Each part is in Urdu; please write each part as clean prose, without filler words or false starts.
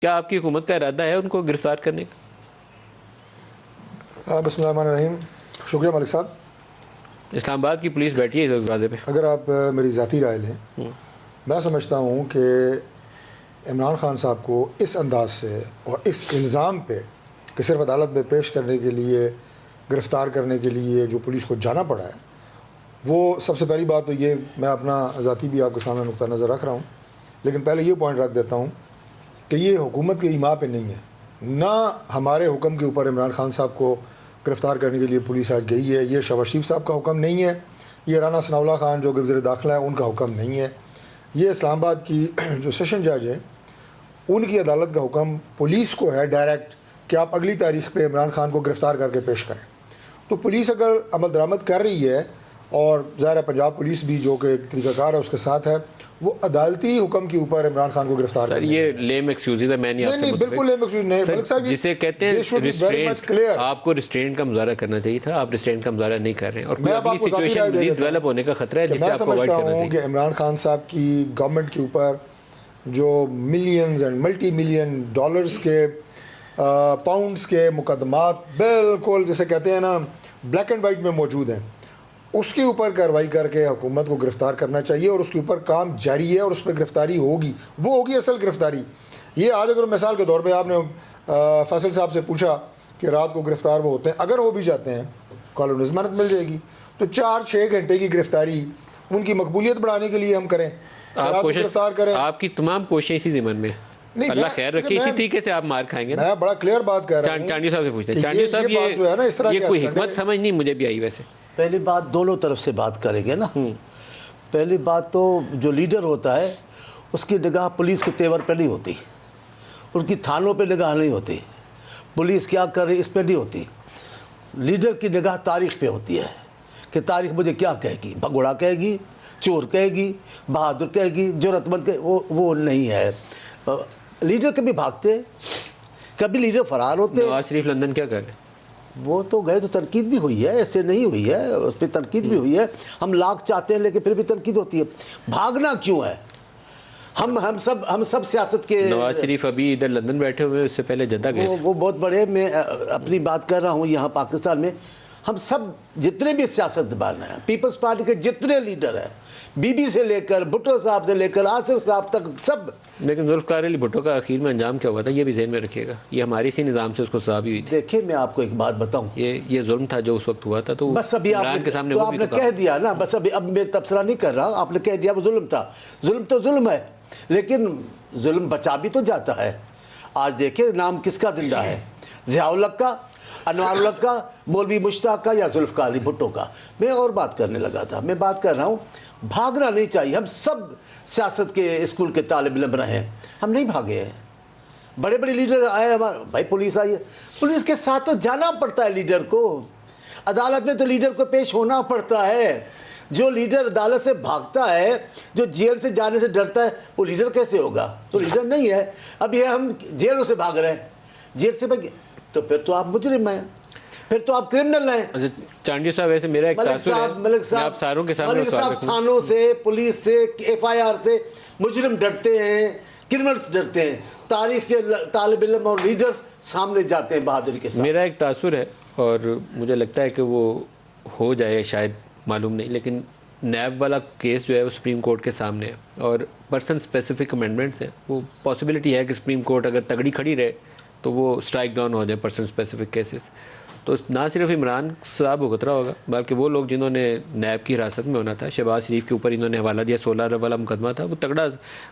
کیا آپ کی حکومت کا ارادہ ہے ان کو گرفتار کرنے کا؟ بسم اللہ الرحمن الرحیم. شکریہ ملک صاحب. اسلام آباد کی پولیس بیٹھی ہے اس دروازے پہ. اگر آپ میری ذاتی رائے لیں، میں سمجھتا ہوں کہ عمران خان صاحب کو اس انداز سے اور اس الزام پہ کہ صرف عدالت میں پیش کرنے کے لیے، گرفتار کرنے کے لیے جو پولیس کو جانا پڑا ہے، وہ سب سے پہلی بات تو یہ، میں اپنا ذاتی بھی آپ کے سامنے نقطہ نظر رکھ رہا ہوں، لیکن پہلے یہ پوائنٹ رکھ دیتا ہوں کہ یہ حکومت کے ایما پہ نہیں ہے. نہ ہمارے حکم کے اوپر عمران خان صاحب کو گرفتار کرنے کے لیے پولیس آج گئی ہے. یہ شہباز شریف صاحب کا حکم نہیں ہے. یہ رانا ثناء اللہ خان جو کہ وزیر داخلہ ہے ان کا حکم نہیں ہے. یہ اسلام آباد کی جو سیشن جج ہیں ان کی عدالت کا حکم پولیس کو ہے ڈائریکٹ کہ آپ اگلی تاریخ پہ عمران خان کو گرفتار کر کے پیش کریں. تو پولیس اگر عمل درآمد کر رہی ہے، اور ظاہر ہے پنجاب پولیس بھی جو کہ طریقہ کار ہے اس کے ساتھ ہے، وہ عدالتی حکم کے اوپر عمران خان کو گرفتار سر یہ لیم ایکسکیوزز ہے. میں نہیں بالکل لیم ایکسکیوز نہیں ملک صاحب، جسے کہتے ہیں ریسٹرینٹ. آپ کو ریسٹرینٹ کا مظاہرہ کرنا چاہیے تھا، آپ ریسٹرینٹ کا مظاہرہ نہیں کر رہے ہیں، اور کوئی اگلی سچویشن مزید ڈیولپ ہونے کا خطرہ ہے جس سے آپ کو اوائڈ کرنا چاہیے. میں سمجھتا ہوں کہ عمران خان صاحب کی گورنمنٹ کے اوپر جو millions and multi million dollars کے، پاؤنڈز کے مقدمات بالکل جسے کہتے ہیں نا بلیک اینڈ وائٹ میں موجود ہیں، اس کے اوپر کارروائی کر کے حکومت کو گرفتار کرنا چاہیے، اور اس کے اوپر کام جاری ہے اور اس پہ گرفتاری ہوگی. وہ ہوگی اصل گرفتاری. یہ آج اگر مثال کے طور پہ آپ نے فیصل صاحب سے پوچھا کہ رات کو گرفتار وہ ہوتے ہیں، اگر ہو بھی جاتے ہیں کالونی ضمانت مل جائے گی، تو 4-6 گھنٹے کی گرفتاری ان کی مقبولیت بڑھانے کے لیے ہم کریں، آپ گرفتار کریں. آپ کی تمام کوششیں اسی ضمن میں. اللہ خیر رکھے، اسی طریقے سے آپ مار کھائیں گے. میں بڑا کلیئر بات کر رہا ہوں. چانڈی صاحب سے پوچھتے ہیں. چانڈی صاحب یہ کوئی حکمت سمجھ نہیں مجھے بھی آئی. ویسے پہلی بات دونوں طرف سے بات کریں گے نا. پہلی بات تو جو لیڈر ہوتا ہے اس کی نگاہ پولیس کے تیور پہ نہیں ہوتی، ان کی تھانوں پہ نگاہ نہیں ہوتی، پولیس کیا کر رہی اس پہ نہیں ہوتی. لیڈر کی نگاہ تاریخ پہ ہوتی ہے کہ تاریخ مجھے کیا کہے گی، بھگوڑا کہے گی، چور کہے گی، بہادر کہے گی، جرأت مند کہے. وہ نہیں ہے. لیڈر کبھی بھاگتے، کبھی لیڈر فرار ہوتے. نواز شریف لندن کیا کر رہے ہیں؟ وہ تو گئے تو تنقید بھی ہوئی ہے، ایسے نہیں ہوئی ہے، اس پہ تنقید بھی ہوئی ہے. ہم لاکھ چاہتے ہیں لیکن پھر بھی تنقید ہوتی ہے. بھاگنا کیوں ہے؟ ہم سب سیاست کے. نواز شریف ابھی ادھر لندن بیٹھے ہوئے، اس سے پہلے جدہ گئے. وہ بہت بڑے، میں اپنی بات کر رہا ہوں یہاں پاکستان میں. ہم سب جتنے بھی سیاستدان ہیں، پیپلز پارٹی کے جتنے لیڈر ہیں، بی بی سے لے کر بھٹو صاحب سے لے کر آصف صاحب تک سب. لیکن ذوالفقار علی بھٹو کا اخیر میں انجام کیا ہوا تھا یہ بھی ذہن میں رکھیے گا. یہ ہماری اسی نظام سے اس کو سزا بھی ہوئی تھی. دیکھیں میں آپ کو ایک بات بتاؤں، یہ ظلم تھا جو اس وقت ہوا تھا. تو بس ابھی عمران کے سامنے آپ نے کہہ دیا نا، بس اب میں تبصرہ نہیں کر رہا، آپ نے کہہ دیا وہ ظلم تھا. ظلم تو ظلم ہے، لیکن ظلم بچا بھی تو جاتا ہے. آج دیکھیں نام کس کا زندہ ہے، ضیاء الحق کا، انوار الحق کا، مولوی مشتاق کا، یا ذوالفقار علی بھٹو کا. میں اور بات کرنے لگا تھا. میں بات کر رہا ہوں بھاگنا نہیں چاہیے. ہم سب سیاست کے اسکول کے طالب علم رہے ہیں، ہم نہیں بھاگے ہیں. بڑے بڑے لیڈر آئے ہمارے بھائی، پولیس آئی ہے، پولیس کے ساتھ تو جانا پڑتا ہے لیڈر کو. عدالت میں تو لیڈر کو پیش ہونا پڑتا ہے. جو لیڈر عدالت سے بھاگتا ہے، جو جیل سے جانے سے ڈرتا ہے، وہ لیڈر کیسے ہوگا؟ تو لیڈر نہیں ہے. اب یہ ہم جیلوں سے بھاگ رہے ہیں، جیل سے بھاگے تو پھر تو آپ مجرم ہیں، پھر تو آپ کرمنل ہیں. چانڈی صاحب ویسے میرا ایک تاثر ہے، ملک صاحب تھانوں سے، پولیس سے، ایف آئی آر سے مجرم ڈرتے ہیں، کرمنلز ڈرتے ہیں. تاریخ کے طالب علم اور لیڈرز سامنے جاتے ہیں بہادری کے ساتھ. میرا ایک تاثر ہے اور مجھے لگتا ہے کہ وہ ہو جائے، شاید معلوم نہیں، لیکن نیب والا کیس جو ہے وہ سپریم کورٹ کے سامنے ہے اور پرسن اسپیسیفک امینڈمنٹس ہیں. وہ پاسبلٹی ہے کہ سپریم کورٹ اگر تگڑی کھڑی رہے تو وہ اسٹرائک ڈاؤن ہو جائے پرسن اسپیسیفک کیسز. تو نہ صرف عمران صاحب کو خطرہ ہوگا بلکہ وہ لوگ جنہوں نے نیب کی حراست میں ہونا تھا. شہباز شریف کے اوپر انہوں نے حوالہ دیا، 16 ارب والا مقدمہ تھا. وہ تگڑا،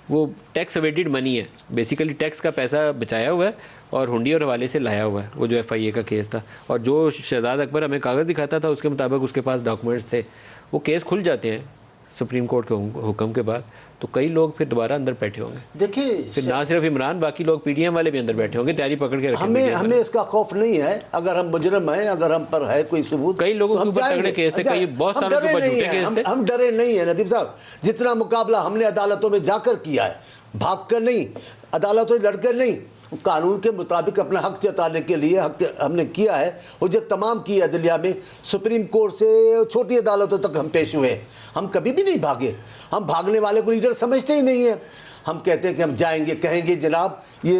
وہ ٹیکس اویڈڈ منی ہے، بیسیکلی ٹیکس کا پیسہ بچایا ہوا ہے اور ہنڈی اور حوالے سے لایا ہوا ہے. وہ جو ایف آئی اے کا کیس تھا، اور جو شہزاد اکبر ہمیں کاغذ دکھاتا تھا اس کے مطابق اس کے پاس ڈاکومنٹس تھے. وہ کیس کھل جاتے ہیں سپریم کورٹ کے حکم کے بعد، تو کئی لوگ پھر دوبارہ اندر بیٹھے ہوں گے. دیکھیں پھر نہ صرف عمران، باقی لوگ پی ڈی ایم والے بھی اندر بیٹھے ہوں گے، تیاری پکڑ کے رکھیں. ہمیں اس کا خوف نہیں ہے. اگر ہم مجرم ہیں، اگر ہم پر ہے کوئی ثبوت، کئی لوگوں کے اوپر تگڑے کیس تھے، کئی بہت ساروں کے اوپر جھوٹے کیس تھے. ہم ڈرے نہیں ہیں ندیم صاحب. جتنا مقابلہ ہم نے عدالتوں میں جا کر کیا ہے، بھاگ کر نہیں، عدالتوں میں لڑ کر نہیں، قانون کے مطابق اپنا حق جتانے کے لیے حق ہم نے کیا ہے. وہ جو تمام کی عدلیہ میں سپریم کورٹ سے چھوٹی عدالتوں تک ہم پیش ہوئے. ہم کبھی بھی نہیں بھاگے. ہم بھاگنے والے کو لیڈر سمجھتے ہی نہیں ہیں. ہم کہتے ہیں کہ ہم جائیں گے، کہیں گے جناب یہ